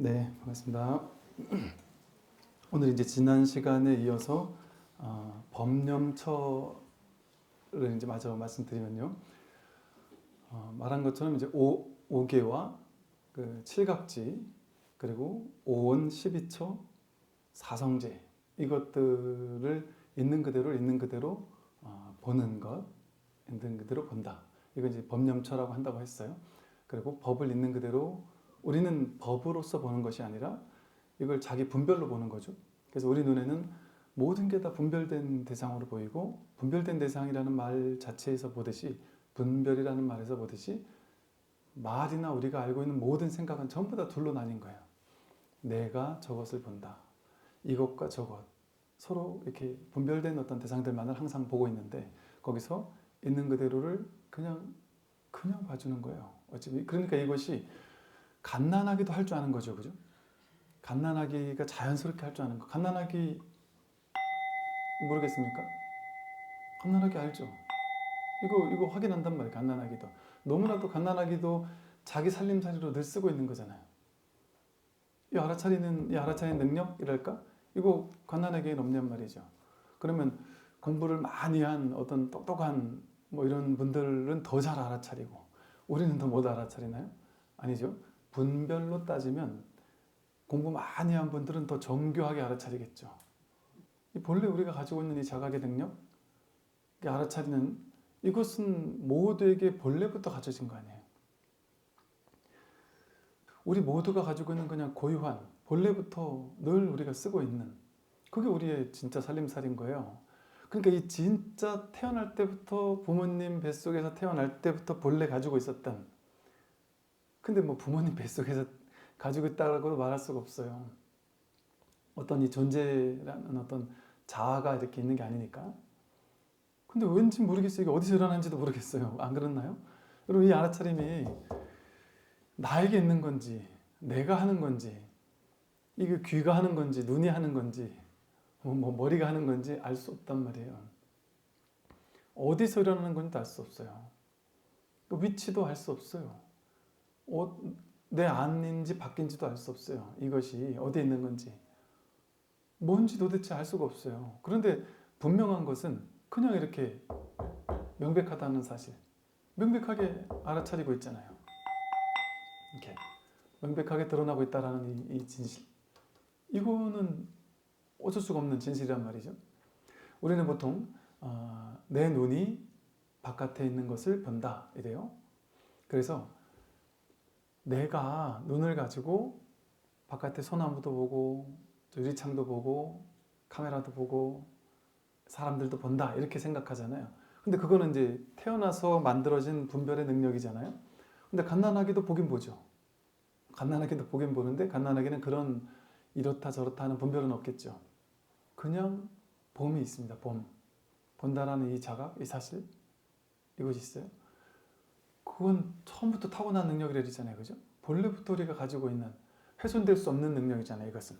네, 반갑습니다. 오늘 이제 지난 시간에 이어서 법념처를 이제 마저 말씀드리면요. 말한 것처럼 이제 오개와 그 칠각지 그리고 오원 12처 사성제 이것들을 있는 그대로 보는 것, 있는 그대로 본다. 이거 이제 법념처라고 한다고 했어요. 그리고 법을 있는 그대로 우리는 법으로서 보는 것이 아니라 이걸 자기 분별로 보는 거죠. 그래서 우리 눈에는 모든 게 다 분별된 대상으로 보이고, 분별된 대상이라는 말 자체에서 보듯이, 분별이라는 말에서 보듯이 말이나 우리가 알고 있는 모든 생각은 전부 다 둘로 나뉜 거예요. 내가 저것을 본다. 이것과 저것. 서로 이렇게 분별된 어떤 대상들만을 항상 보고 있는데, 거기서 있는 그대로를 그냥 봐주는 거예요. 어차피 그러니까 이것이 갓난아기도 할 줄 아는 거죠, 그죠? 갓난아기가 자연스럽게 할 줄 아는 거. 갓난아기 모르겠습니까? 갓난아기 알죠? 이거 확인한단 말이에요. 갓난아기도 너무나도 갓난아기도 자기 살림살이로 늘 쓰고 있는 거잖아요. 이 알아차리는 능력이랄까? 이거 갓난아기에는 없냔 말이죠. 그러면 공부를 많이 한 어떤 똑똑한 뭐 이런 분들은 더 잘 알아차리고 우리는 더 못 알아차리나요? 아니죠. 분별로 따지면 공부 많이 한 분들은 더 정교하게 알아차리겠죠. 본래 우리가 가지고 있는 이 자각의 능력, 알아차리는 이것은 모두에게 본래부터 가져진 거 아니에요. 우리 모두가 가지고 있는 그냥 고유한 본래부터 늘 우리가 쓰고 있는 그게 우리의 진짜 살림살인 거예요. 그러니까 이 진짜 태어날 때부터 부모님 뱃속에서 태어날 때부터 본래 가지고 있었던, 근데 뭐 부모님 뱃속에서 가지고 있다고 말할 수가 없어요. 어떤 이 존재라는 어떤 자아가 이렇게 있는 게 아니니까. 근데 왠지 모르겠어요. 이게 어디서 일어나는지도 모르겠어요. 안 그렇나요? 여러분, 이 알아차림이 나에게 있는 건지, 내가 하는 건지, 이게 귀가 하는 건지, 눈이 하는 건지, 뭐 머리가 하는 건지 알 수 없단 말이에요. 어디서 일어나는 건지도 알 수 없어요. 그 위치도 알 수 없어요. 내 안인지 밖인지도 알 수 없어요. 이것이 어디에 있는 건지. 뭔지 도대체 알 수가 없어요. 그런데 분명한 것은 그냥 이렇게 명백하다는 사실. 명백하게 알아차리고 있잖아요. 이렇게 명백하게 드러나고 있다는 이 진실. 이거는 어쩔 수가 없는 진실이란 말이죠. 우리는 보통 내 눈이 바깥에 있는 것을 본다 이래요. 그래서 내가 눈을 가지고 바깥에 소나무도 보고 유리창도 보고 카메라도 보고 사람들도 본다 이렇게 생각하잖아요. 근데 그거는 이제 태어나서 만들어진 분별의 능력이잖아요. 근데 갓난아기도 보긴 보죠. 갓난아기도 보긴 보는데 갓난아기는 그런 이렇다 저렇다 하는 분별은 없겠죠. 그냥 봄이 있습니다. 봄. 본다라는 이 자각, 이 사실, 이것이 있어요. 그건 처음부터 타고난 능력이라 그러잖아요. 그죠? 본래부터 우리가 가지고 있는 훼손될 수 없는 능력이잖아요. 이것은.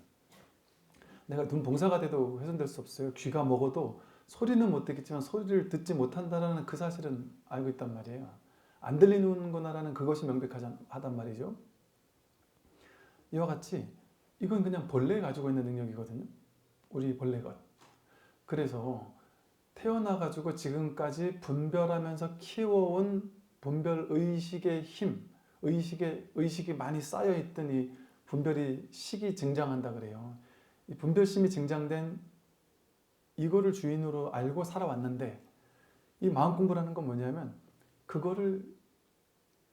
내가 눈 봉사가 돼도 훼손될 수 없어요. 귀가 먹어도 소리는 못 듣겠지만 소리를 듣지 못한다는 그 사실은 알고 있단 말이에요. 안 들리는구나라는 그것이 명백하단 말이죠. 이와 같이 이건 그냥 본래 가지고 있는 능력이거든요. 우리 본래 것. 그래서 태어나가지고 지금까지 분별하면서 키워온 분별 의식의 힘, 의식이 많이 쌓여있던 이 분별이 식이 증장한다 그래요. 이 분별심이 증장된 이거를 주인으로 알고 살아왔는데 이 마음 공부라는 건 뭐냐면 그거를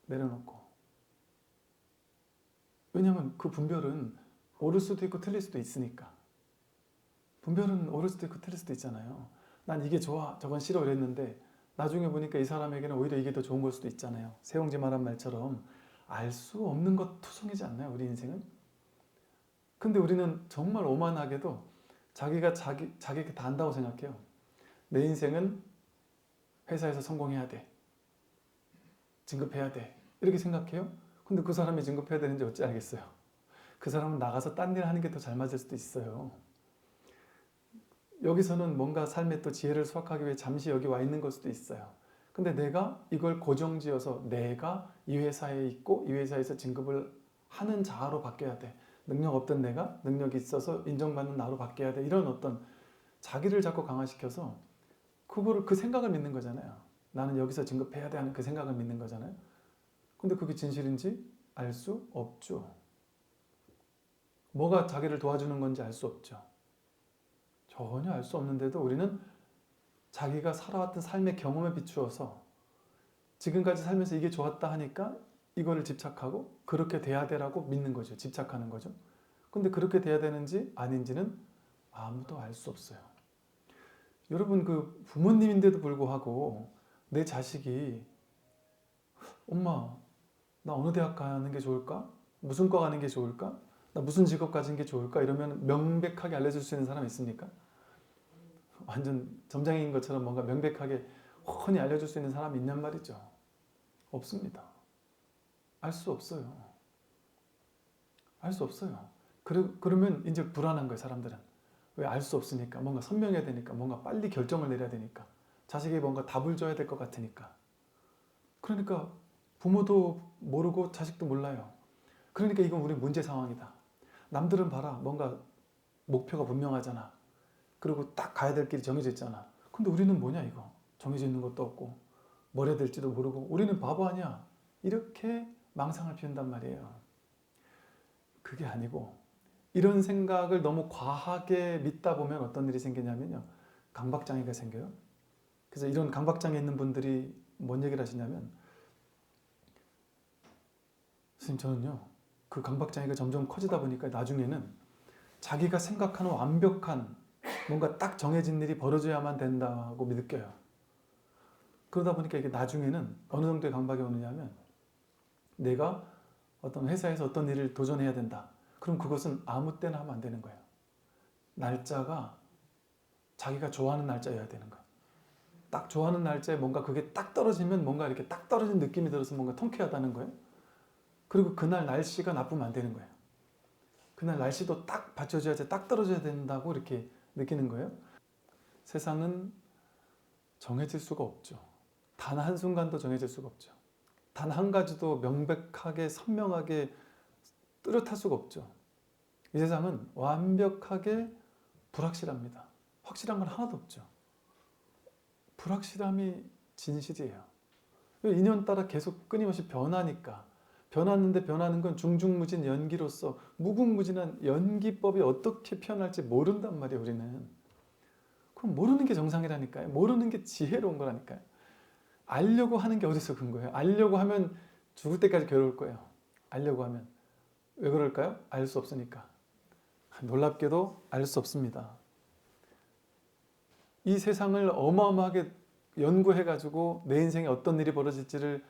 내려놓고, 왜냐하면 그 분별은 옳을 수도 있고 틀릴 수도 있으니까. 분별은 옳을 수도 있고 틀릴 수도 있잖아요. 난 이게 좋아 저건 싫어 이랬는데 나중에 보니까 이 사람에게는 오히려 이게 더 좋은 걸 수도 있잖아요. 세용지 말한 말처럼 알 수 없는 것 투성이지 않나요? 우리 인생은? 근데 우리는 정말 오만하게도 자기가 자기가 다 안다고 생각해요. 내 인생은 회사에서 성공해야 돼. 진급해야 돼. 이렇게 생각해요. 근데 그 사람이 진급해야 되는지 어찌 알겠어요. 그 사람은 나가서 딴 일 하는 게 더 잘 맞을 수도 있어요. 여기서는 뭔가 삶의 또 지혜를 수확하기 위해 잠시 여기 와 있는 걸 수도 있어요. 근데 내가 이걸 고정지어서 내가 이 회사에 있고 이 회사에서 진급을 하는 자아로 바뀌어야 돼. 능력 없던 내가 능력이 있어서 인정받는 나로 바뀌어야 돼. 이런 어떤 자기를 자꾸 강화시켜서 그거를 그 생각을 믿는 거잖아요. 나는 여기서 진급해야 돼 하는 그 생각을 믿는 거잖아요. 근데 그게 진실인지 알 수 없죠. 뭐가 자기를 도와주는 건지 알 수 없죠. 전혀 알 수 없는데도 우리는 자기가 살아왔던 삶의 경험에 비추어서 지금까지 살면서 이게 좋았다 하니까 이거를 집착하고 그렇게 돼야 되라고 믿는 거죠. 집착하는 거죠. 근데 그렇게 돼야 되는지 아닌지는 아무도 알 수 없어요. 여러분, 그 부모님인데도 불구하고 내 자식이 엄마, 나 어느 대학 가는 게 좋을까? 무슨 과 가는 게 좋을까? 나 무슨 직업 가진 게 좋을까? 이러면 명백하게 알려줄 수 있는 사람 있습니까? 완전 점장인 것처럼 뭔가 명백하게 훤히 알려줄 수 있는 사람이 있냔 말이죠. 없습니다. 알 수 없어요. 알 수 없어요. 그러면 이제 불안한 거예요, 사람들은. 왜? 알 수 없으니까. 뭔가 선명해야 되니까. 뭔가 빨리 결정을 내려야 되니까. 자식이 뭔가 답을 줘야 될 것 같으니까. 그러니까 부모도 모르고 자식도 몰라요. 그러니까 이건 우리 문제 상황이다. 남들은 봐라. 뭔가 목표가 분명하잖아. 그리고 딱 가야 될 길이 정해져 있잖아. 근데 우리는 뭐냐 이거. 정해져 있는 것도 없고 뭘 해야 될지도 모르고 우리는 바보 아니야. 이렇게 망상을 피운단 말이에요. 그게 아니고 이런 생각을 너무 과하게 믿다 보면 어떤 일이 생기냐면요. 강박장애가 생겨요. 그래서 이런 강박장애 있는 분들이 뭔 얘기를 하시냐면 선생님 저는요. 그 강박장애가 점점 커지다 보니까 나중에는 자기가 생각하는 완벽한 뭔가 딱 정해진 일이 벌어져야만 된다고 느껴요. 그러다 보니까 이게 나중에는 어느 정도의 강박이 오느냐 하면 내가 어떤 회사에서 어떤 일을 도전해야 된다. 그럼 그것은 아무 때나 하면 안 되는 거예요. 날짜가 자기가 좋아하는 날짜여야 되는 거예요. 딱 좋아하는 날짜에 뭔가 그게 딱 떨어지면 뭔가 이렇게 딱 떨어진 느낌이 들어서 뭔가 통쾌하다는 거예요. 그리고 그날 날씨가 나쁘면 안 되는 거예요. 그날 날씨도 딱 받쳐줘야지 딱 떨어져야 된다고 이렇게 느끼는 거예요. 세상은 정해질 수가 없죠. 단 한순간도 정해질 수가 없죠. 단 한 가지도 명백하게 선명하게 뚜렷할 수가 없죠. 이 세상은 완벽하게 불확실합니다. 확실한 건 하나도 없죠. 불확실함이 진실이에요. 인연 따라 계속 끊임없이 변하니까 변하는데 변하는 건 중중무진 연기로서 무궁무진한 연기법이 어떻게 표현할지 모른단 말이에요. 우리는. 그럼 모르는 게 정상이라니까요. 모르는 게 지혜로운 거라니까요. 알려고 하는 게 어디서 근 거예요. 알려고 하면 죽을 때까지 괴로울 거예요. 알려고 하면. 왜 그럴까요? 알 수 없으니까. 놀랍게도 알 수 없습니다. 이 세상을 어마어마하게 연구해가지고 내 인생에 어떤 일이 벌어질지를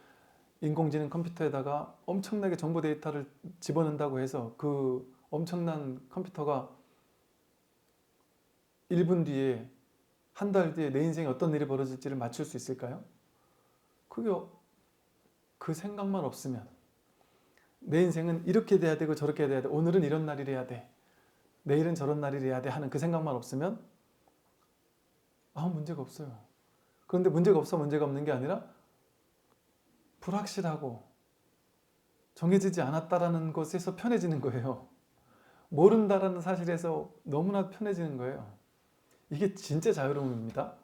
인공지능 컴퓨터에다가 엄청나게 정보 데이터를 집어넣는다고 해서 그 엄청난 컴퓨터가 1분 뒤에 한 달 뒤에 내 인생에 어떤 일이 벌어질지를 맞출 수 있을까요? 그게 그 생각만 없으면 내 인생은 이렇게 돼야 되고 저렇게 돼야 돼. 오늘은 이런 날이래야 돼. 내일은 저런 날이래야 돼 하는 그 생각만 없으면 아무 문제가 없어요. 그런데 문제가 없어 문제가 없는 게 아니라 불확실하고 정해지지 않았다라는 것에서 편해지는 거예요. 모른다라는 사실에서 너무나 편해지는 거예요. 이게 진짜 자유로움입니다.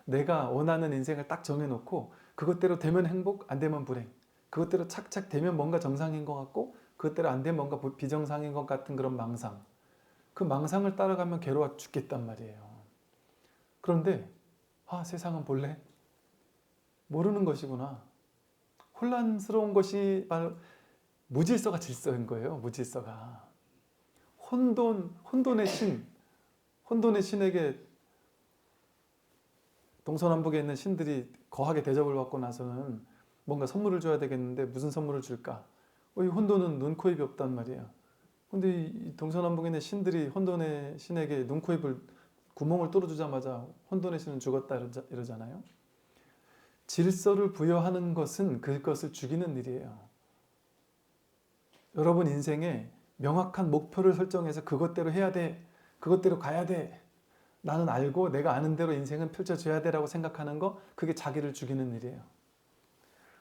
내가 원하는 인생을 딱 정해놓고 그것대로 되면 행복, 안 되면 불행. 그것대로 착착 되면 뭔가 정상인 것 같고 그것대로 안 되면 뭔가 비정상인 것 같은 그런 망상. 그 망상을 따라가면 괴로워 죽겠단 말이에요. 그런데 세상은 본래 모르는 것이구나. 혼란스러운 것이 바로 무질서가 질서인 거예요. 무질서가. 혼돈의 신, 혼돈의 신에게 동서남북에 있는 신들이 거하게 대접을 받고 나서는 뭔가 선물을 줘야 되겠는데 무슨 선물을 줄까? 이 혼돈은 눈, 코, 입이 없단 말이에요. 근데 이 동서남북에 있는 신들이 혼돈의 신에게 눈, 코, 입을 구멍을 뚫어주자마자 혼돈의 신은 죽었다 이러잖아요. 질서를 부여하는 것은 그것을 죽이는 일이에요. 여러분 인생에 명확한 목표를 설정해서 그것대로 해야 돼. 그것대로 가야 돼. 나는 알고 내가 아는 대로 인생은 펼쳐져야 돼라고 생각하는 거 그게 자기를 죽이는 일이에요.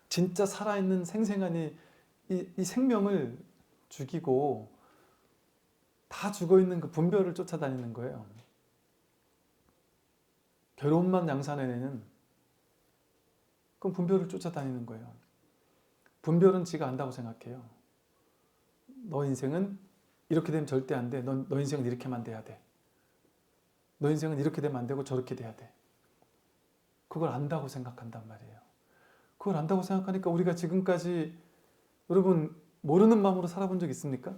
진짜 살아있는 생생한 이 생명을 죽이고 다 죽어있는 그 분별을 쫓아다니는 거예요. 괴로움만 양산해내는 그건 분별을 쫓아다니는 거예요. 분별은 지가 안다고 생각해요. 너 인생은 이렇게 되면 절대 안 돼. 너 인생은 이렇게만 돼야 돼. 너 인생은 이렇게 되면 안 되고 저렇게 돼야 돼. 그걸 안다고 생각한단 말이에요. 그걸 안다고 생각하니까 우리가 지금까지 여러분 모르는 마음으로 살아본 적 있습니까?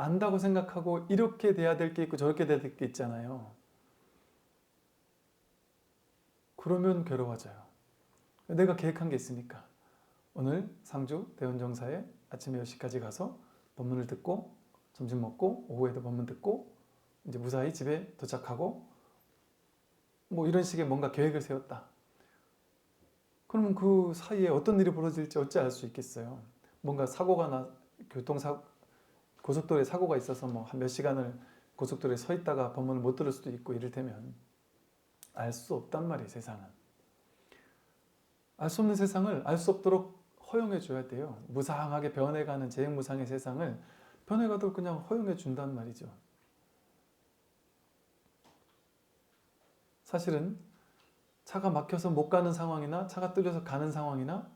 안다고 생각하고 이렇게 돼야 될 게 있고 저렇게 돼야 될 게 있잖아요. 그러면 괴로워져요. 내가 계획한 게 있으니까 오늘 상주 대원정사에 아침에 10시까지 가서 법문을 듣고 점심 먹고 오후에도 법문 듣고 이제 무사히 집에 도착하고 뭐 이런 식의 뭔가 계획을 세웠다. 그러면 그 사이에 어떤 일이 벌어질지 어찌 알 수 있겠어요. 뭔가 사고가 나 고속도로에 사고가 있어서 뭐 한 몇 시간을 고속도로에 서 있다가 법문을 못 들을 수도 있고 이를테면 알 수 없단 말이에요. 세상은. 알 수 없는 세상을 알 수 없도록 허용해 줘야 돼요. 무상하게 변해가는 재행무상의 세상을 변해가도록 그냥 허용해 준단 말이죠. 사실은 차가 막혀서 못 가는 상황이나 차가 뚫려서 가는 상황이나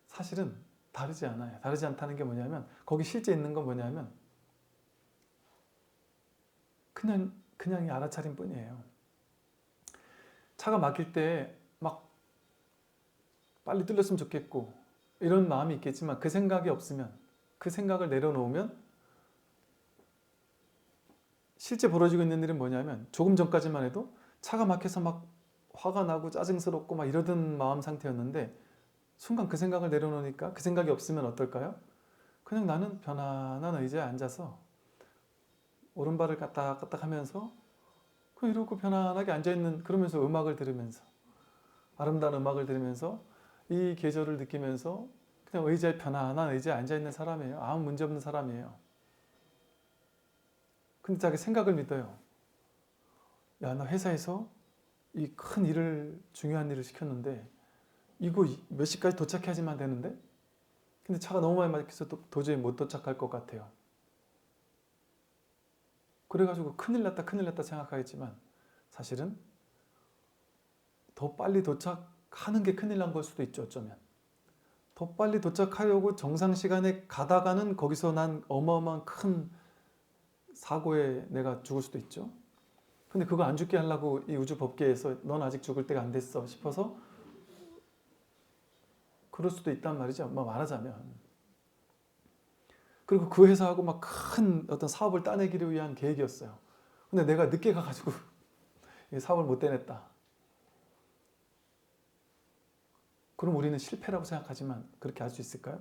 사실은 다르지 않아요. 다르지 않다는 게 뭐냐면 거기 실제 있는 건 뭐냐면 그냥 알아차림 뿐이에요. 차가 막힐 때 막 빨리 뚫렸으면 좋겠고 이런 마음이 있겠지만 그 생각이 없으면 그 생각을 내려놓으면 실제 벌어지고 있는 일은 뭐냐면 조금 전까지만 해도 차가 막혀서 막 화가 나고 짜증스럽고 막 이러던 마음 상태였는데 순간 그 생각을 내려놓으니까 그 생각이 없으면 어떨까요? 그냥 나는 편안한 의자에 앉아서 오른발을 까딱까딱 하면서 그냥 이러고 편안하게 앉아있는 그러면서 음악을 들으면서 아름다운 음악을 들으면서 이 계절을 느끼면서 그냥 의자에 편안한 의자에 앉아있는 사람이에요. 아무 문제 없는 사람이에요. 근데 자기 생각을 믿어요. 야, 나 회사에서 이 큰 일을 중요한 일을 시켰는데 이거 몇 시까지 도착해야지만 되는데 근데 차가 너무 많이 막혀서 도저히 못 도착할 것 같아요. 그래가지고 큰일 났다 생각하겠지만 사실은 더 빨리 도착하는 게 큰일 난 걸 수도 있죠. 어쩌면 더 빨리 도착하려고 정상 시간에 가다가는 거기서 난 어마어마한 큰 사고에 내가 죽을 수도 있죠. 근데 그거 안 죽게 하려고 이 우주 법계에서 넌 아직 죽을 때가 안 됐어 싶어서 그럴 수도 있단 말이죠. 뭐 말하자면. 그리고 그 회사하고 막 큰 어떤 사업을 따내기를 위한 계획이었어요. 근데 내가 늦게 가가지고 이 사업을 못 따냈다. 그럼 우리는 실패라고 생각하지만 그렇게 할 수 있을까요?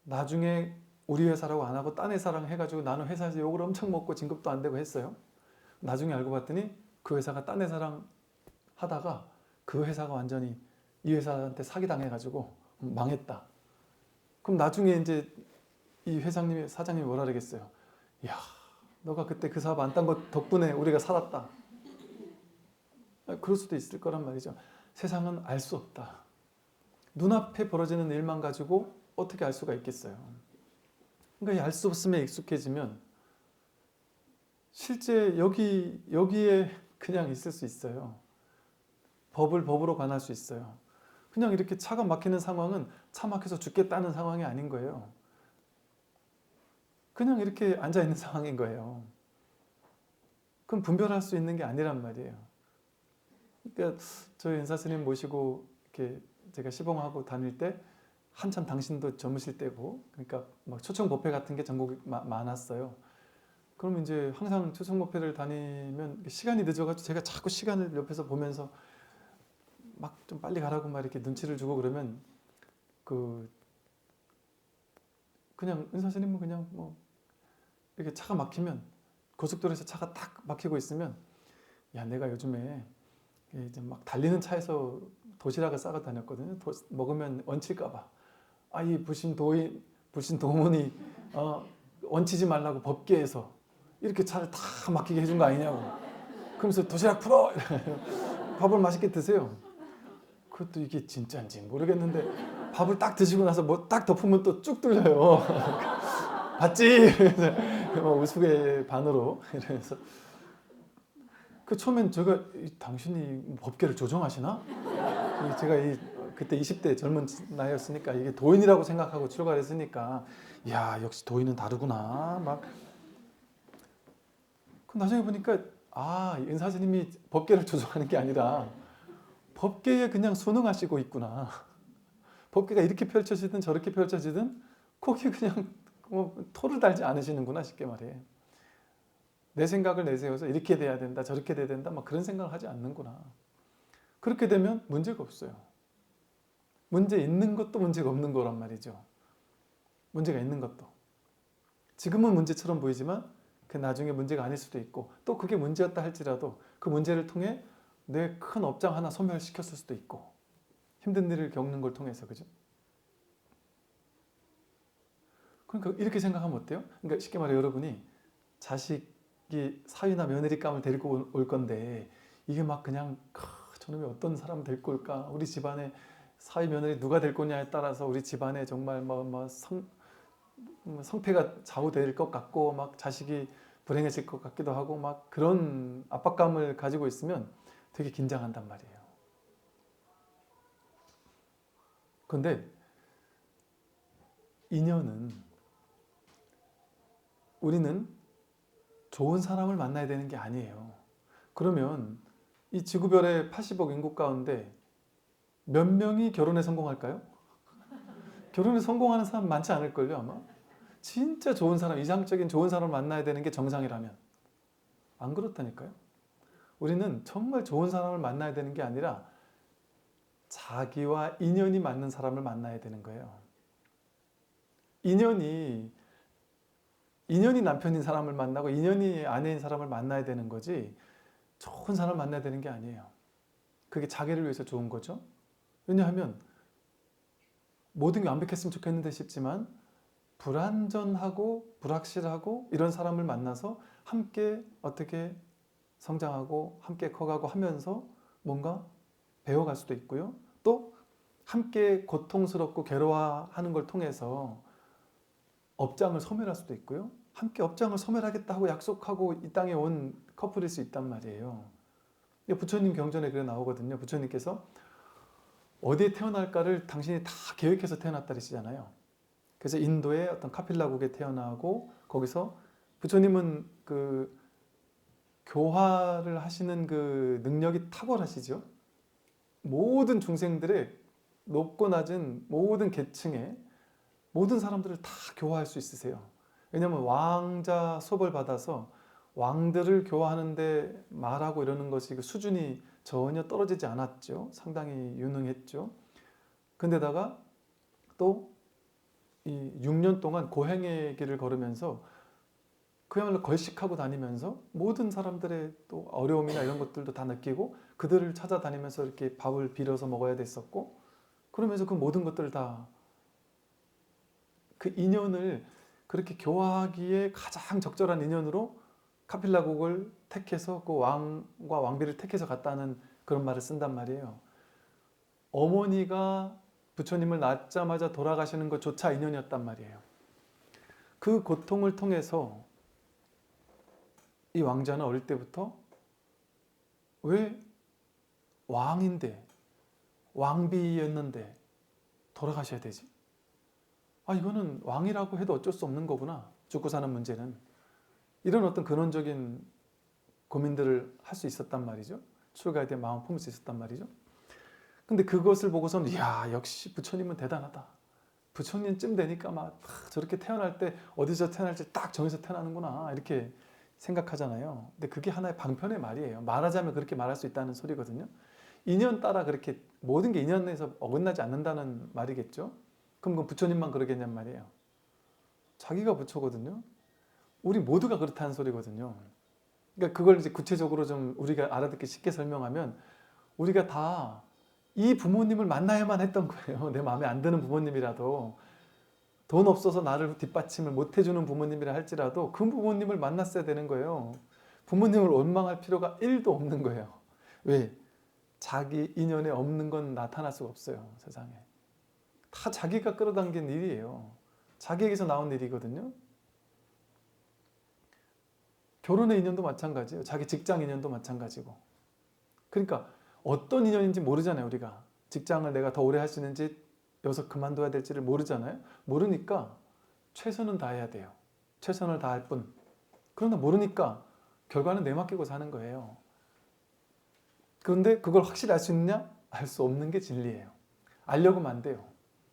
나중에 우리 회사라고 안 하고 딴 회사랑 해가지고 나는 회사에서 욕을 엄청 먹고 진급도 안 되고 했어요. 나중에 알고 봤더니 그 회사가 딴 회사랑 하다가 그 회사가 완전히 이 회사한테 사기당해가지고 망했다. 그럼 나중에 이제 이 회장님이 사장님이 뭐라 그러겠어요? 야, 너가 그때 그 사업 안 딴 것 덕분에 우리가 살았다. 그럴 수도 있을 거란 말이죠. 세상은 알 수 없다. 눈앞에 벌어지는 일만 가지고 어떻게 알 수가 있겠어요? 그러니까 알 수 없음에 익숙해지면 실제 여기에 그냥 있을 수 있어요. 법을 법으로 관할 수 있어요. 그냥 이렇게 차가 막히는 상황은 차 막혀서 죽겠다는 상황이 아닌 거예요. 그냥 이렇게 앉아있는 상황인 거예요. 그럼 분별할 수 있는 게 아니란 말이에요. 그러니까 저희 은사 스님 모시고 이렇게 제가 시봉하고 다닐 때 한참 당신도 젊으실 때고 그러니까 막 초청법회 같은 게 전국에 많았어요. 그러면 이제 항상 초청법회를 다니면 시간이 늦어가지고 제가 자꾸 시간을 옆에서 보면서 막 좀 빨리 가라고 막 이렇게 눈치를 주고 그러면 그냥 은사 스님은 그냥 뭐 이렇게 차가 막히면 고속도로에서 차가 딱 막히고 있으면 야 내가 요즘에 이제 막 달리는 차에서 도시락을 싸가 다녔거든요. 먹으면 얹힐까봐. 이 불신 도문이 얹히지 말라고 법계에서 이렇게 차를 다 막히게 해준 거 아니냐고. 그러면서 도시락 풀어! 밥을 맛있게 드세요. 그것도 이게 진짜인지 모르겠는데 밥을 딱 드시고 나서 뭐 딱 덮으면 또 쭉 뚫려요. 봤지? 이러면서 막 우스개 반으로 이러면서 그 처음엔 제가 당신이 법계를 조정하시나? 제가 그때 20대 젊은 나이였으니까 이게 도인이라고 생각하고 출가했으니까 야 역시 도인은 다르구나 막 그 나중에 보니까 은사스님이 법계를 조정하는 게 아니라 법계에 그냥 순응하시고 있구나. 법계가 이렇게 펼쳐지든 저렇게 펼쳐지든 거기 그냥 뭐 토를 달지 않으시는구나 쉽게 말해. 내 생각을 내세워서 이렇게 돼야 된다 저렇게 돼야 된다 막 그런 생각을 하지 않는구나. 그렇게 되면 문제가 없어요. 문제 있는 것도 문제가 없는 거란 말이죠. 문제가 있는 것도. 지금은 문제처럼 보이지만 그 나중에 문제가 아닐 수도 있고 또 그게 문제였다 할지라도 그 문제를 통해 내 큰 업장 하나 소멸시켰을 수도 있고 힘든 일을 겪는 걸 통해서 그죠? 그러니까 이렇게 생각하면 어때요? 그러니까 쉽게 말해 여러분이 자식이 사위나 며느리감을 데리고 올 건데 이게 막 그냥 저놈이 어떤 사람 데리고 올까? 우리 집안에 사위 며느리 누가 될 거냐에 따라서 우리 집안에 정말 성패가 좌우될 것 같고 막 자식이 불행해질 것 같기도 하고 막 그런 압박감을 가지고 있으면 되게 긴장한단 말이에요. 그런데 인연은 우리는 좋은 사람을 만나야 되는 게 아니에요. 그러면 이 지구별의 80억 인구 가운데 몇 명이 결혼에 성공할까요? 결혼에 성공하는 사람 많지 않을걸요 아마? 진짜 좋은 사람, 이상적인 좋은 사람을 만나야 되는 게 정상이라면 안 그렇다니까요. 우리는 정말 좋은 사람을 만나야 되는 게 아니라 자기와 인연이 맞는 사람을 만나야 되는 거예요. 인연이 남편인 사람을 만나고 인연이 아내인 사람을 만나야 되는 거지 좋은 사람을 만나야 되는 게 아니에요. 그게 자기를 위해서 좋은 거죠. 왜냐하면 모든 게 완벽했으면 좋겠는데 싶지만 불안전하고 불확실하고 이런 사람을 만나서 함께 어떻게 성장하고 함께 커가고 하면서 뭔가 배워갈 수도 있고요. 또 함께 고통스럽고 괴로워하는 걸 통해서 업장을 소멸할 수도 있고요. 함께 업장을 소멸하겠다고 약속하고 이 땅에 온 커플일 수 있단 말이에요. 부처님 경전에 그래 나오거든요. 부처님께서 어디에 태어날까를 당신이 다 계획해서 태어났다 그러시잖아요. 그래서 인도의 어떤 카필라국에 태어나고 거기서 부처님은 그 교화를 하시는 그 능력이 탁월하시죠. 모든 중생들의 높고 낮은 모든 계층의 모든 사람들을 다 교화할 수 있으세요. 왜냐하면 왕자 수업을 받아서 왕들을 교화하는데 말하고 이러는 것이 그 수준이 전혀 떨어지지 않았죠. 상당히 유능했죠. 근데다가 또 이 6년 동안 고행의 길을 걸으면서 그야말로 걸식하고 다니면서 모든 사람들의 또 어려움이나 이런 것들도 다 느끼고 그들을 찾아다니면서 이렇게 밥을 빌어서 먹어야 됐었고 그러면서 그 모든 것들을 다 그 인연을 그렇게 교화하기에 가장 적절한 인연으로 카필라국을 택해서 그 왕과 왕비를 택해서 갔다는 그런 말을 쓴단 말이에요. 어머니가 부처님을 낳자마자 돌아가시는 것조차 인연이었단 말이에요. 그 고통을 통해서 이 왕자는 어릴 때부터 왜 왕인데 왕비였는데 돌아가셔야 되지? 이거는 왕이라고 해도 어쩔 수 없는 거구나. 죽고 사는 문제는. 이런 어떤 근원적인 고민들을 할 수 있었단 말이죠. 출가에 대한 마음을 품을 수 있었단 말이죠. 근데 그것을 보고서는 이야 역시 부처님은 대단하다. 부처님쯤 되니까 막 저렇게 태어날 때 어디서 태어날지 딱 정해서 태어나는구나 이렇게 생각하잖아요. 근데 그게 하나의 방편의 말이에요. 말하자면 그렇게 말할 수 있다는 소리거든요. 인연 따라 그렇게 모든 게 인연에서 어긋나지 않는다는 말이겠죠. 그럼 그 부처님만 그러겠냔 말이에요. 자기가 부처거든요. 우리 모두가 그렇다는 소리거든요. 그러니까 그걸 이제 구체적으로 좀 우리가 알아듣기 쉽게 설명하면 우리가 다 이 부모님을 만나야만 했던 거예요. 내 마음에 안 드는 부모님이라도 돈 없어서 나를 뒷받침을 못 해주는 부모님이라 할지라도 그 부모님을 만났어야 되는 거예요. 부모님을 원망할 필요가 1도 없는 거예요. 왜? 자기 인연에 없는 건 나타날 수가 없어요. 세상에. 다 자기가 끌어당긴 일이에요. 자기에게서 나온 일이거든요. 결혼의 인연도 마찬가지예요. 자기 직장 인연도 마찬가지고. 그러니까 어떤 인연인지 모르잖아요. 우리가 직장을 내가 더 오래 할 수 있는지 여기서 그만둬야 될지를 모르잖아요. 모르니까 최선은 다해야 돼요. 최선을 다할 뿐. 그러나 모르니까 결과는 내맡기고 사는 거예요. 그런데 그걸 확실히 알 수 있느냐? 알 수 없는 게 진리예요. 알려고 하면 안 돼요.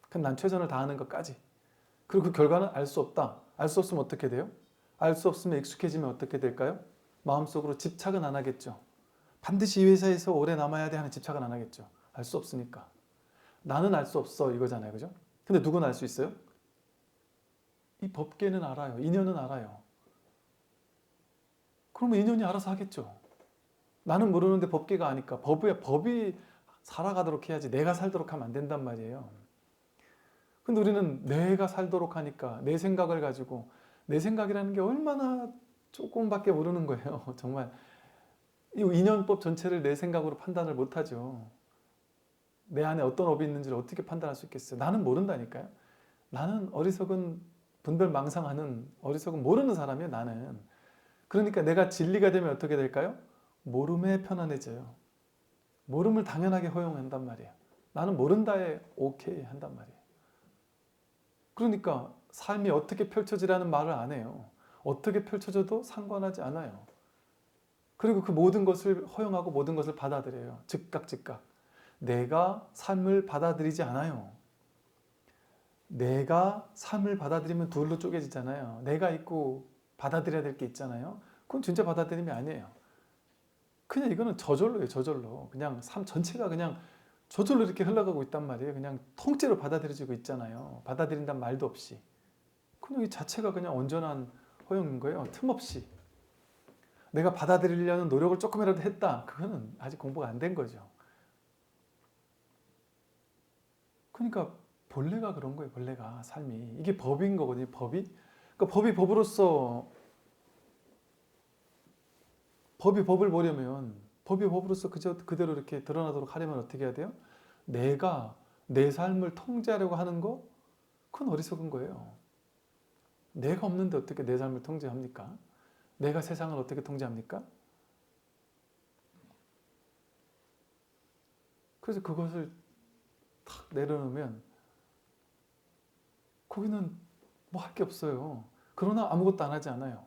그럼 난 최선을 다하는 것까지. 그리고 그 결과는 알 수 없다. 알 수 없으면 어떻게 돼요? 알 수 없으면 익숙해지면 어떻게 될까요? 마음속으로 집착은 안 하겠죠. 반드시 이 회사에서 오래 남아야 돼 하는 집착은 안 하겠죠. 알 수 없으니까. 나는 알 수 없어 이거잖아요. 그죠? 근데 누구는 알 수 있어요? 이 법계는 알아요. 인연은 알아요. 그러면 인연이 알아서 하겠죠. 나는 모르는데 법계가 아니까 법이 살아가도록 해야지 내가 살도록 하면 안 된단 말이에요. 근데 우리는 내가 살도록 하니까 내 생각을 가지고 내 생각이라는 게 얼마나 조금밖에 모르는 거예요. 정말 이 인연법 전체를 내 생각으로 판단을 못하죠. 내 안에 어떤 업이 있는지를 어떻게 판단할 수 있겠어요. 나는 모른다니까요. 나는 어리석은 분별망상하는 어리석은 모르는 사람이에요. 나는. 그러니까 내가 진리가 되면 어떻게 될까요? 모름에 편안해져요. 모름을 당연하게 허용한단 말이에요. 나는 모른다에 오케이 한단 말이에요. 그러니까 삶이 어떻게 펼쳐지라는 말을 안 해요. 어떻게 펼쳐져도 상관하지 않아요. 그리고 그 모든 것을 허용하고 모든 것을 받아들여요. 즉각. 내가 삶을 받아들이지 않아요. 내가 삶을 받아들이면 둘로 쪼개지잖아요. 내가 있고 받아들여야 될 게 있잖아요. 그건 진짜 받아들임이 아니에요. 그냥 이거는 저절로예요. 저절로. 그냥 삶 전체가 그냥 저절로 이렇게 흘러가고 있단 말이에요. 그냥 통째로 받아들여지고 있잖아요. 받아들인다는 말도 없이. 그냥 이 자체가 그냥 온전한 허용인 거예요. 틈없이. 내가 받아들이려는 노력을 조금이라도 했다. 그거는 아직 공부가 안 된 거죠. 그러니까 본래가 그런 거예요. 본래가 삶이. 이게 법인 거거든요. 법이. 그러니까 법이 법으로서 법이 법을 보려면 법이 법으로서 그대로 이렇게 드러나도록 하려면 어떻게 해야 돼요? 내가 내 삶을 통제하려고 하는 거 그건 어리석은 거예요. 내가 없는데 어떻게 내 삶을 통제합니까? 내가 세상을 어떻게 통제합니까? 그래서 그것을 탁 내려놓으면 거기는 뭐 할 게 없어요. 그러나 아무것도 안 하지 않아요.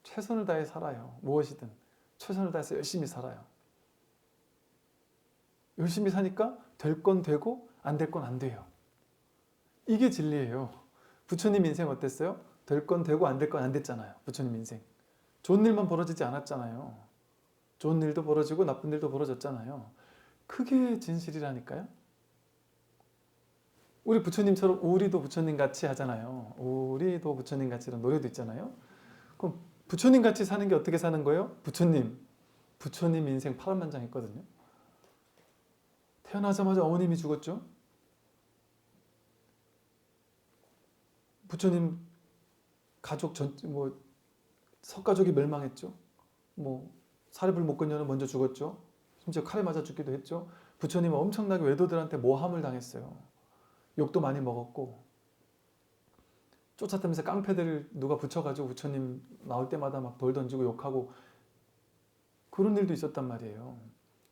최선을 다해 살아요. 무엇이든 최선을 다해서 열심히 살아요. 열심히 사니까 될 건 되고 안 될 건 안 돼요. 이게 진리예요. 부처님 인생 어땠어요? 될 건 되고 안 될 건 안 됐잖아요. 부처님 인생. 좋은 일만 벌어지지 않았잖아요. 좋은 일도 벌어지고 나쁜 일도 벌어졌잖아요. 그게 진실이라니까요. 우리 부처님처럼 우리도 부처님 같이 하잖아요. 우리도 부처님 같이 이런 노래도 있잖아요. 그럼 부처님 같이 사는 게 어떻게 사는 거예요? 부처님 인생 파란만장했거든요. 태어나자마자 어머님이 죽었죠. 부처님 가족 석가족이 멸망했죠. 사리불목건녀는 먼저 죽었죠. 심지어 칼에 맞아 죽기도 했죠. 부처님은 엄청나게 외도들한테 모함을 당했어요. 욕도 많이 먹었고 쫓아다니면서 깡패들 누가 붙여가지고 부처님 나올 때마다 막 돌 던지고 욕하고 그런 일도 있었단 말이에요.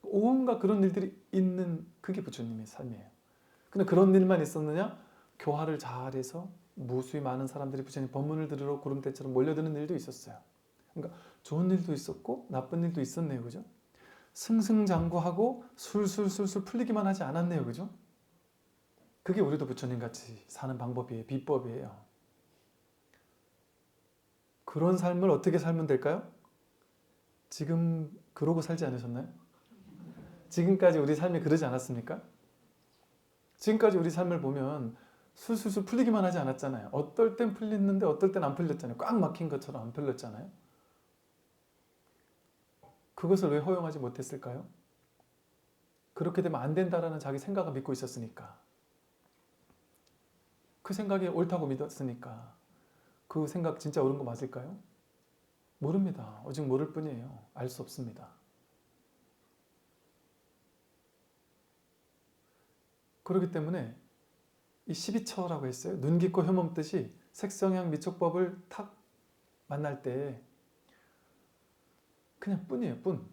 온갖 그런 일들이 있는 그게 부처님의 삶이에요. 근데 그런 일만 있었느냐? 교화를 잘해서 무수히 많은 사람들이 부처님 법문을 들으러 구름대처럼 몰려드는 일도 있었어요. 그러니까 좋은 일도 있었고 나쁜 일도 있었네요. 그죠? 승승장구하고 술술술술 풀리기만 하지 않았네요. 그죠? 그게 우리도 부처님 같이 사는 방법이에요. 비법이에요. 그런 삶을 어떻게 살면 될까요? 지금 그러고 살지 않으셨나요? 지금까지 우리 삶이 그러지 않았습니까? 지금까지 우리 삶을 보면 술술술 풀리기만 하지 않았잖아요. 어떨 땐 풀렸는데 어떨 땐 안 풀렸잖아요. 꽉 막힌 것처럼 안 풀렸잖아요. 그것을 왜 허용하지 못했을까요? 그렇게 되면 안 된다라는 자기 생각을 믿고 있었으니까. 그 생각이 옳다고 믿었으니까. 그 생각 진짜 옳은 거 맞을까요? 모릅니다. 오직 모를 뿐이에요. 알 수 없습니다. 그렇기 때문에 이 12처라고 했어요. 눈 깊고 혐없듯이 색성향 미촉법을 탁 만날 때 그냥 뿐이에요. 뿐.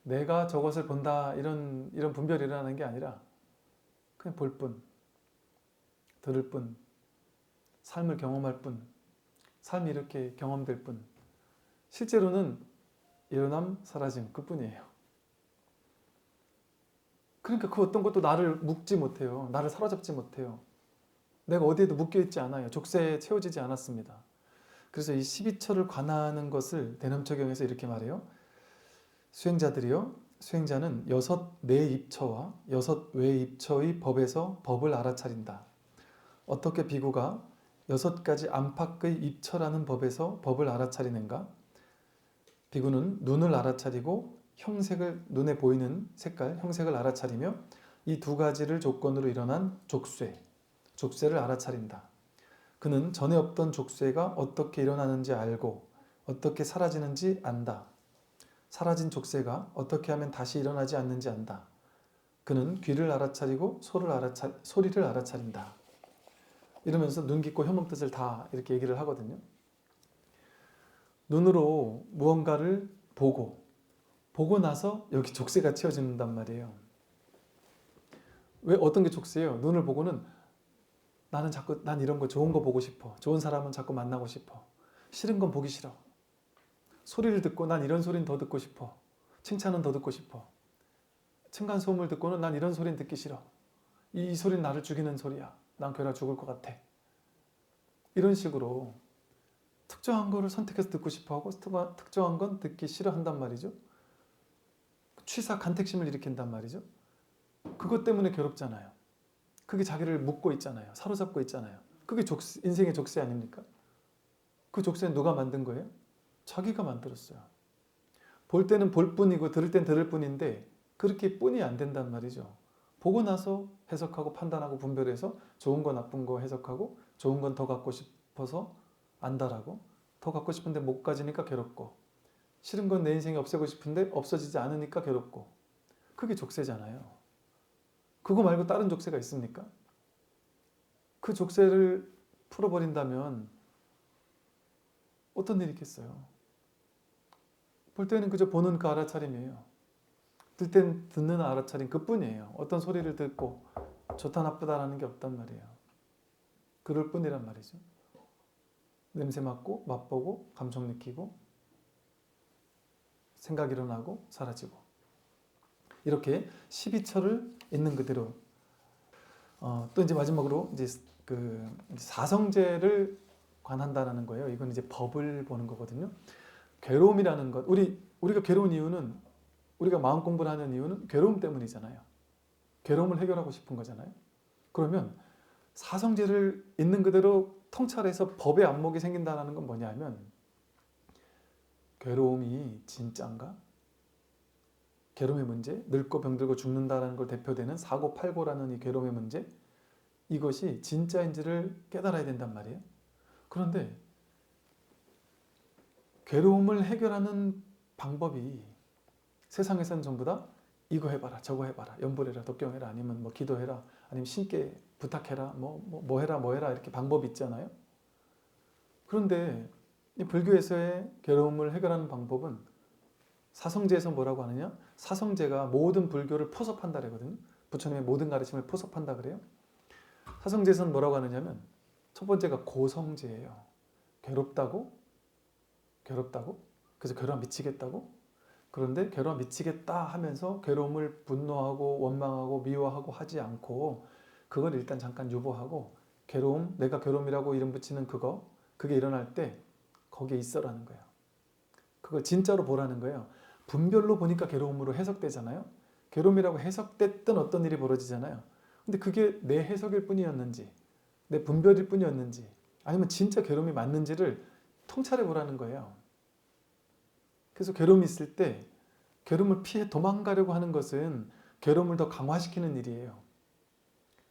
내가 저것을 본다 이런 분별이 일어나는 게 아니라 그냥 볼 뿐, 들을 뿐, 삶을 경험할 뿐, 삶이 이렇게 경험될 뿐. 실제로는 일어남, 사라짐 그뿐이에요. 그러니까 그 어떤 것도 나를 묶지 못해요. 나를 사로잡지 못해요. 내가 어디에도 묶여있지 않아요. 족쇄에 채워지지 않았습니다. 그래서 이 12처를 관하는 것을 대남처경에서 이렇게 말해요. 수행자들이요. 수행자는 6 내입처와 6 외입처의 법에서 법을 알아차린다. 어떻게 비구가 6가지 안팎의 입처라는 법에서 법을 알아차리는가? 비구는 눈을 알아차리고 형색을, 눈에 보이는 색깔, 형색을 알아차리며 이 2가지를 조건으로 일어난 족쇄를 알아차린다. 그는 전에 없던 족쇄가 어떻게 일어나는지 알고 어떻게 사라지는지 안다. 사라진 족쇄가 어떻게 하면 다시 일어나지 않는지 안다. 그는 귀를 알아차리고 소리를 알아차린다. 이러면서 눈 깊고 혀몸 뜻을 다 이렇게 얘기를 하거든요. 눈으로 무언가를 보고 나서 여기 족쇄가 채워진단 말이에요. 왜 어떤 게 족쇄예요? 눈을 보고는 난 이런 거 좋은 거 보고 싶어. 좋은 사람은 자꾸 만나고 싶어. 싫은 건 보기 싫어. 소리를 듣고 난 이런 소리는 더 듣고 싶어. 칭찬은 더 듣고 싶어. 층간소음을 듣고는 난 이런 소리는 듣기 싫어. 이 소리는 나를 죽이는 소리야. 난 괴로워 죽을 것 같아. 이런 식으로 특정한 거를 선택해서 듣고 싶어하고 특정한 건 듣기 싫어한단 말이죠. 취사 간택심을 일으킨단 말이죠. 그것 때문에 괴롭잖아요. 그게 자기를 묶고 있잖아요. 사로잡고 있잖아요. 그게 인생의 족쇄 아닙니까? 그 족쇄는 누가 만든 거예요? 자기가 만들었어요. 볼 때는 볼 뿐이고 들을 땐 들을 뿐인데 그렇게 뿐이 안 된단 말이죠. 보고 나서 해석하고 판단하고 분별해서 좋은 거 나쁜 거 해석하고 좋은 건 더 갖고 싶어서 안다라고, 더 갖고 싶은데 못 가지니까 괴롭고, 싫은 건 내 인생에 없애고 싶은데 없어지지 않으니까 괴롭고. 그게 족쇄잖아요. 그거 말고 다른 족쇄가 있습니까? 그 족쇄를 풀어버린다면 어떤 일이 있겠어요? 볼 때는 그저 보는 그 알아차림이에요. 들 땐 듣는 알아차림 그뿐이에요. 어떤 소리를 듣고 좋다 나쁘다라는 게 없단 말이에요. 그럴 뿐이란 말이죠. 냄새 맡고 맛보고 감정 느끼고 생각 일어나고 사라지고, 이렇게 12처를 있는 그대로. 또 이제 마지막으로 이제 그 사성제를 관한다라는 거예요. 이건 이제 법을 보는 거거든요. 괴로움이라는 것, 우리가 괴로운 이유는, 우리가 마음 공부를 하는 이유는 괴로움 때문이잖아요. 괴로움을 해결하고 싶은 거잖아요. 그러면 사성제를 있는 그대로 통찰해서 법의 안목이 생긴다는 건 뭐냐면, 괴로움이 진짜인가? 괴로움의 문제, 늙고 병들고 죽는다는 걸 대표되는 사고팔고라는 이 괴로움의 문제, 이것이 진짜인지를 깨달아야 된단 말이에요. 그런데 괴로움을 해결하는 방법이 세상에서는 전부 다 이거 해봐라 저거 해봐라, 연불해라 독경해라, 아니면 뭐 기도해라, 아니면 신께 부탁해라, 뭐 해라 이렇게 방법이 있잖아요. 그런데 이 불교에서의 괴로움을 해결하는 방법은, 사성제에서 뭐라고 하느냐, 사성제가 모든 불교를 포섭한다 그러거든요. 부처님의 모든 가르침을 포섭한다 그래요. 사성제에서는 뭐라고 하느냐면, 첫 번째가 고성제예요. 괴롭다고 그래서 괴로워 미치겠다고, 그런데 괴로워 미치겠다 하면서 괴로움을 분노하고 원망하고 미워하고 하지 않고, 그걸 일단 잠깐 유보하고, 괴로움, 내가 괴로움이라고 이름 붙이는 그게 일어날 때 거기에 있어라는 거예요. 그걸 진짜로 보라는 거예요. 분별로 보니까 괴로움으로 해석되잖아요. 괴로움이라고 해석됐던 어떤 일이 벌어지잖아요. 근데 그게 내 해석일 뿐이었는지, 내 분별일 뿐이었는지, 아니면 진짜 괴로움이 맞는지를 통찰해 보라는 거예요. 그래서 괴로움이 있을 때 괴로움을 피해 도망가려고 하는 것은 괴로움을 더 강화시키는 일이에요.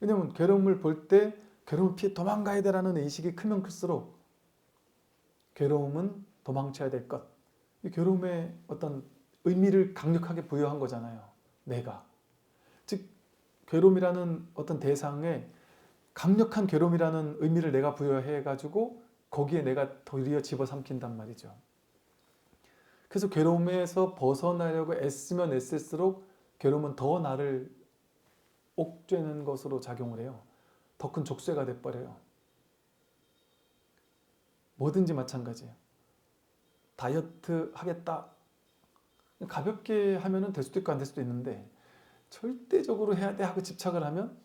왜냐하면 괴로움을 볼 때 괴로움을 피해 도망가야 되라는 의식이 크면 클수록 괴로움은 도망쳐야 될 것, 이 괴로움의 어떤 의미를 강력하게 부여한 거잖아요. 내가. 즉 괴로움이라는 어떤 대상에 강력한 괴로움이라는 의미를 내가 부여해 가지고 거기에 내가 도리어 집어삼킨단 말이죠. 그래서 괴로움에서 벗어나려고 애쓰면 애쓸수록 괴로움은 더 나를 옥죄는 것으로 작용을 해요. 더 큰 족쇄가 돼버려요. 뭐든지 마찬가지예요. 다이어트 하겠다. 가볍게 하면 될 수도 있고 안 될 수도 있는데 절대적으로 해야 돼 하고 집착을 하면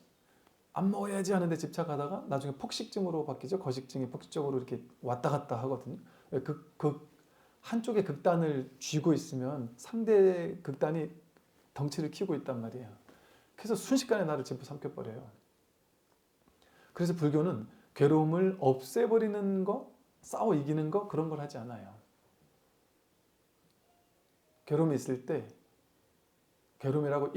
안 먹어야지 하는데 집착하다가 나중에 폭식증으로 바뀌죠. 거식증이 폭식적으로 이렇게 왔다 갔다 하거든요. 그 한쪽의 극단을 쥐고 있으면 상대 극단이 덩치를 키우고 있단 말이에요. 그래서 순식간에 나를 집어 삼켜버려요. 그래서 불교는 괴로움을 없애버리는 거, 싸워 이기는 거 그런 걸 하지 않아요. 괴로움이 있을 때 괴로움이라고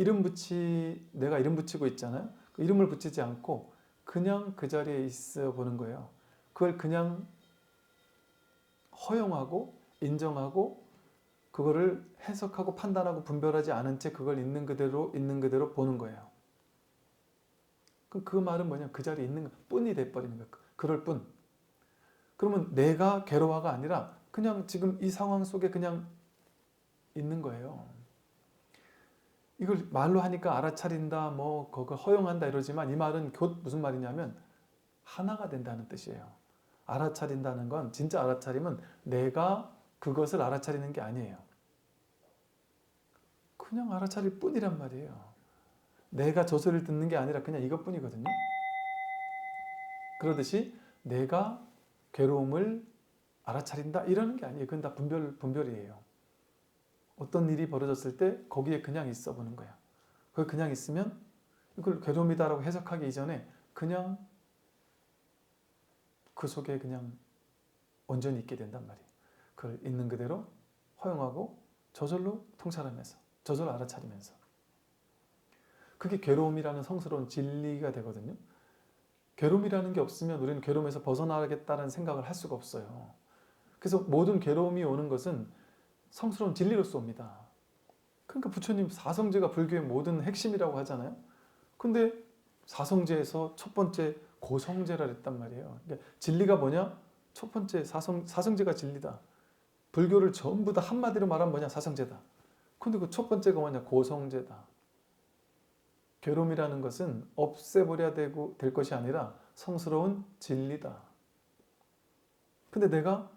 내가 이름 붙이고 있잖아요. 그 이름을 붙이지 않고 그냥 그 자리에 있어 보는 거예요. 그걸 그냥 허용하고 인정하고 그거를 해석하고 판단하고 분별하지 않은 채 그걸 있는 그대로 보는 거예요. 그 말은 뭐냐? 그 자리에 있는 것 뿐이 돼버리는 거예요. 그럴 뿐. 그러면 내가 괴로워가 아니라 그냥 지금 이 상황 속에 그냥 있는 거예요. 이걸 말로 하니까 알아차린다, 뭐 그거 허용한다 이러지만 이 말은 곧 무슨 말이냐면 하나가 된다는 뜻이에요. 알아차린다는 건 진짜 알아차림은 내가 그것을 알아차리는 게 아니에요. 그냥 알아차릴 뿐이란 말이에요. 내가 저 소리를 듣는 게 아니라 그냥 이것뿐이거든요. 그러듯이 내가 괴로움을 알아차린다 이러는 게 아니에요. 그건 다 분별이에요. 어떤 일이 벌어졌을 때 거기에 그냥 있어 보는 거야. 거기 그냥 있으면 이걸 괴로움이다라고 해석하기 이전에 그냥 그 속에 그냥 온전히 있게 된단 말이에요. 그걸 있는 그대로 허용하고 저절로 통찰하면서 저절로 알아차리면서 그게 괴로움이라는 성스러운 진리가 되거든요. 괴로움이라는 게 없으면 우리는 괴로움에서 벗어나겠다는 생각을 할 수가 없어요. 그래서 모든 괴로움이 오는 것은 성스러운 진리로서 옵니다. 그러니까 부처님 사성제가 불교의 모든 핵심이라고 하잖아요. 근데 사성제에서 첫 번째 고성제라 했단 말이에요. 그러니까 진리가 뭐냐? 첫 번째 사성제가 진리다. 불교를 전부 다 한마디로 말하면 뭐냐? 사성제다. 근데 그 첫 번째가 뭐냐? 고성제다. 괴로움이라는 것은 없애버려야 될 것이 아니라 성스러운 진리다. 근데 내가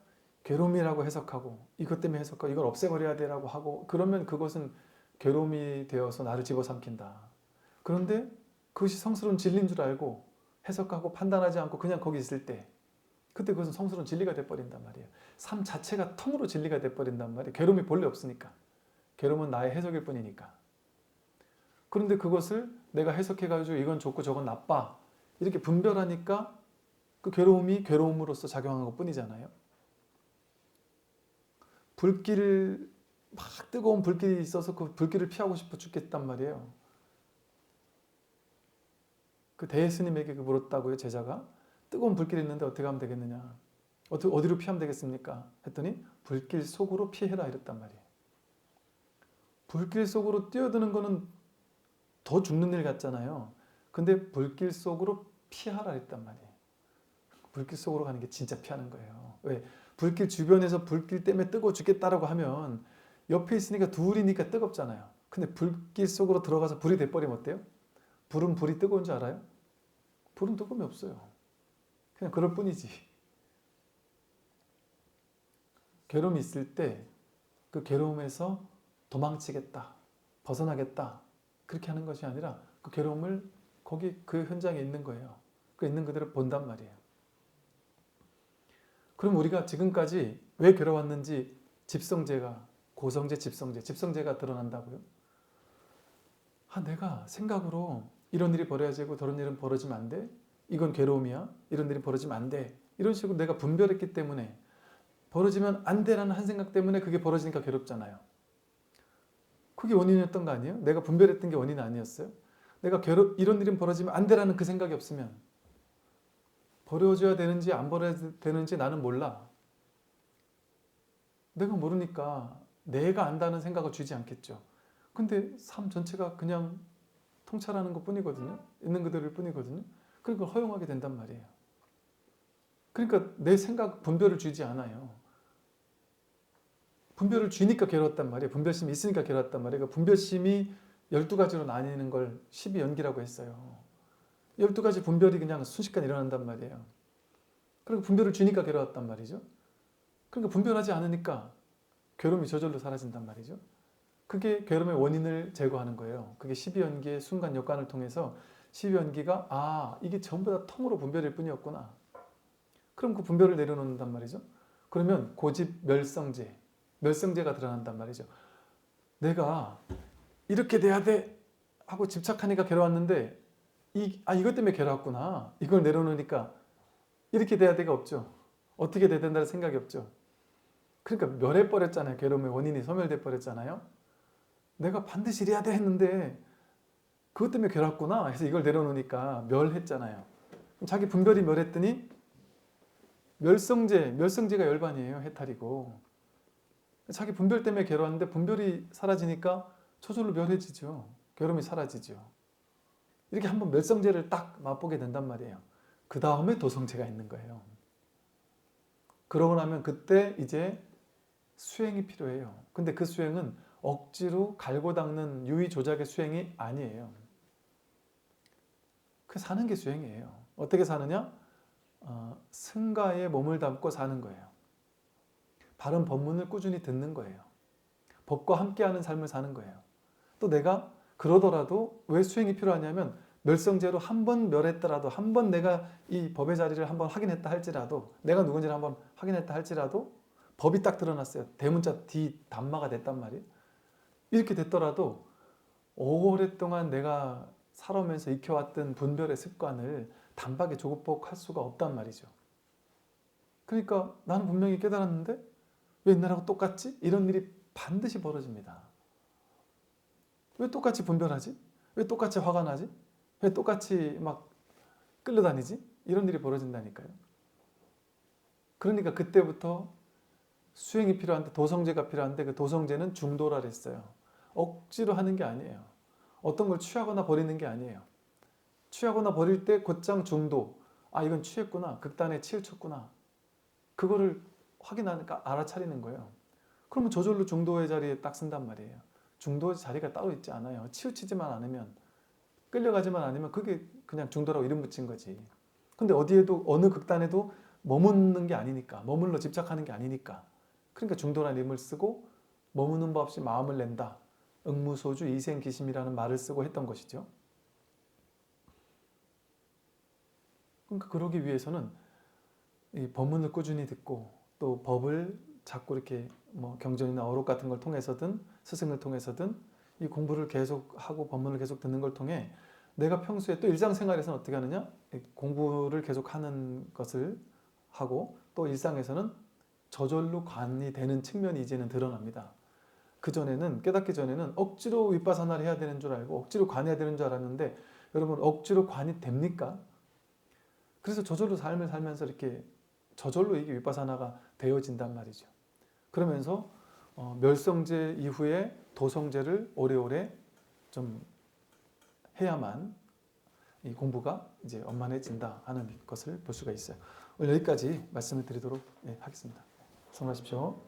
괴로움이라고 해석하고 이것 때문에 해석하고 이걸 없애버려야 되라고 하고 그러면 그것은 괴로움이 되어서 나를 집어삼킨다. 그런데 그것이 성스러운 진리인 줄 알고 해석하고 판단하지 않고 그냥 거기 있을 때 그때 그것은 성스러운 진리가 돼버린단 말이에요. 삶 자체가 통으로 진리가 돼버린단 말이에요. 괴로움이 본래 없으니까. 괴로움은 나의 해석일 뿐이니까. 그런데 그것을 내가 해석해가지고 이건 좋고 저건 나빠 이렇게 분별하니까 그 괴로움이 괴로움으로서 작용하는 것 뿐이잖아요. 막 뜨거운 불길이 있어서 그 불길을 피하고 싶어 죽겠단 말이에요. 그 대예스님에게 물었다고요, 제자가. 뜨거운 불길이 있는데 어떻게 하면 되겠느냐. 어디로 피하면 되겠습니까? 했더니 불길 속으로 피해라 이랬단 말이에요. 불길 속으로 뛰어드는 거는 더 죽는 일 같잖아요. 근데 불길 속으로 피하라 했단 말이에요. 불길 속으로 가는 게 진짜 피하는 거예요. 왜? 불길 주변에서 불길 때문에 뜨거워 죽겠다라고 하면 옆에 있으니까 둘이니까 뜨겁잖아요. 근데 불길 속으로 들어가서 불이 돼버리면 어때요? 불은 불이 뜨거운 줄 알아요? 불은 뜨거움이 없어요. 그냥 그럴 뿐이지. 괴로움이 있을 때 그 괴로움에서 도망치겠다, 벗어나겠다 그렇게 하는 것이 아니라 그 괴로움을 거기 그 현장에 있는 거예요. 그 있는 그대로 본단 말이에요. 그럼 우리가 지금까지 왜 괴로웠는지 집성제가 고성제, 집성제가 드러난다고요? 내가 생각으로 이런 일이 벌어지고 저런 일은 벌어지면 안 돼? 이건 괴로움이야? 이런 일이 벌어지면 안 돼? 이런 식으로 내가 분별했기 때문에 벌어지면 안 돼라는 한 생각 때문에 그게 벌어지니까 괴롭잖아요. 그게 원인이었던 거 아니에요? 내가 분별했던 게 원인 아니었어요? 내가 이런 일은 벌어지면 안 돼라는 그 생각이 없으면 버려져야 되는지 안 버려야 되는지 나는 몰라. 내가 모르니까 내가 안다는 생각을 주지 않겠죠. 근데 삶 전체가 그냥 통찰하는 것 뿐이거든요. 있는 그대로일 뿐이거든요. 그러니까 허용하게 된단 말이에요. 그러니까 내 생각 분별을 주지 않아요. 분별을 쥐니까 괴로웠단 말이에요. 분별심이 있으니까 괴로웠단 말이에요. 그 분별심이 12가지로 나뉘는 걸 12연기라고 했어요. 12가지 분별이 그냥 순식간에 일어난단 말이에요. 그러니까 분별을 쥐니까 괴로웠단 말이죠. 그러니까 분별하지 않으니까 괴로움이 저절로 사라진단 말이죠. 그게 괴로움의 원인을 제거하는 거예요. 그게 12연기의 순간 역관을 통해서 12연기가 이게 전부 다 통으로 분별일 뿐이었구나. 그럼 그 분별을 내려놓는단 말이죠. 그러면 고집 멸성제가 드러난단 말이죠. 내가 이렇게 돼야 돼 하고 집착하니까 괴로웠는데 이것 때문에 괴로웠구나. 이걸 내려놓으니까 이렇게 돼야 돼가 없죠. 어떻게 돼야 된다는 생각이 없죠. 그러니까 멸해버렸잖아요. 괴로움의 원인이 소멸돼 버렸잖아요. 내가 반드시 이래야 돼 했는데 그것 때문에 괴롭구나 해서 이걸 내려놓으니까 멸했잖아요. 그럼 자기 분별이 멸했더니 멸성제가 열반이에요. 해탈이고. 자기 분별 때문에 괴로웠는데 분별이 사라지니까 저절로 멸해지죠. 괴로움이 사라지죠. 이렇게 한번 멸성제를 딱 맛보게 된단 말이에요. 그 다음에 도성제가 있는 거예요. 그러고 나면 그때 이제 수행이 필요해요. 근데 그 수행은 억지로 갈고 닦는 유의 조작의 수행이 아니에요. 그 사는 게 수행이에요. 어떻게 사느냐? 승가에 몸을 담고 사는 거예요. 바른 법문을 꾸준히 듣는 거예요. 법과 함께하는 삶을 사는 거예요. 또 내가 그러더라도 왜 수행이 필요하냐면 멸성제로 한 번 멸했더라도 한 번 내가 이 법의 자리를 한번 확인했다 할지라도 내가 누군지를 한번 확인했다 할지라도 법이 딱 드러났어요. 대문자 D 단마가 됐단 말이에요. 이렇게 됐더라도 오랫동안 내가 살아오면서 익혀왔던 분별의 습관을 단박에 조급복할 수가 없단 말이죠. 그러니까 나는 분명히 깨달았는데 왜 옛날하고 똑같지? 이런 일이 반드시 벌어집니다. 왜 똑같이 분별하지? 왜 똑같이 화가 나지? 왜 똑같이 막 끌려다니지? 이런 일이 벌어진다니까요. 그러니까 그때부터 수행이 필요한데 도성제가 필요한데 그 도성제는 중도라 그랬어요. 억지로 하는 게 아니에요. 어떤 걸 취하거나 버리는 게 아니에요. 취하거나 버릴 때 곧장 중도. 이건 취했구나. 극단에 치우쳤구나. 그거를 확인하니까 알아차리는 거예요. 그러면 저절로 중도의 자리에 딱 쓴단 말이에요. 중도의 자리가 따로 있지 않아요. 치우치지만 않으면, 끌려가지만 않으면 그게 그냥 중도라고 이름 붙인 거지. 근데 어디에도 어느 극단에도 머무는 게 아니니까, 머물러 집착하는 게 아니니까. 그러니까 중도라는 이름을 쓰고 머무는 법 없이 마음을 낸다. 응무소주 이생기심이라는 말을 쓰고 했던 것이죠. 그러니까 그러기 위해서는 이 법문을 꾸준히 듣고 또 법을 자꾸 이렇게 경전이나 어록 같은 걸 통해서든 스승을 통해서든 이 공부를 계속하고 법문을 계속 듣는 걸 통해 내가 평소에 또 일상생활에서는 어떻게 하느냐? 공부를 계속하는 것을 하고 또 일상에서는 저절로 관이 되는 측면이 이제는 드러납니다. 그전에는 깨닫기 전에는 억지로 윗바사나를 해야 되는 줄 알고 억지로 관해야 되는 줄 알았는데 여러분 억지로 관이 됩니까? 그래서 저절로 삶을 살면서 이렇게 저절로 이게 윗바사나가 되어진단 말이죠. 그러면서 멸성제 이후에 도성제를 오래오래 좀 해야만 이 공부가 이제 원만해진다 하는 것을 볼 수가 있어요. 오늘 여기까지 말씀을 드리도록 하겠습니다. 수고하십시오.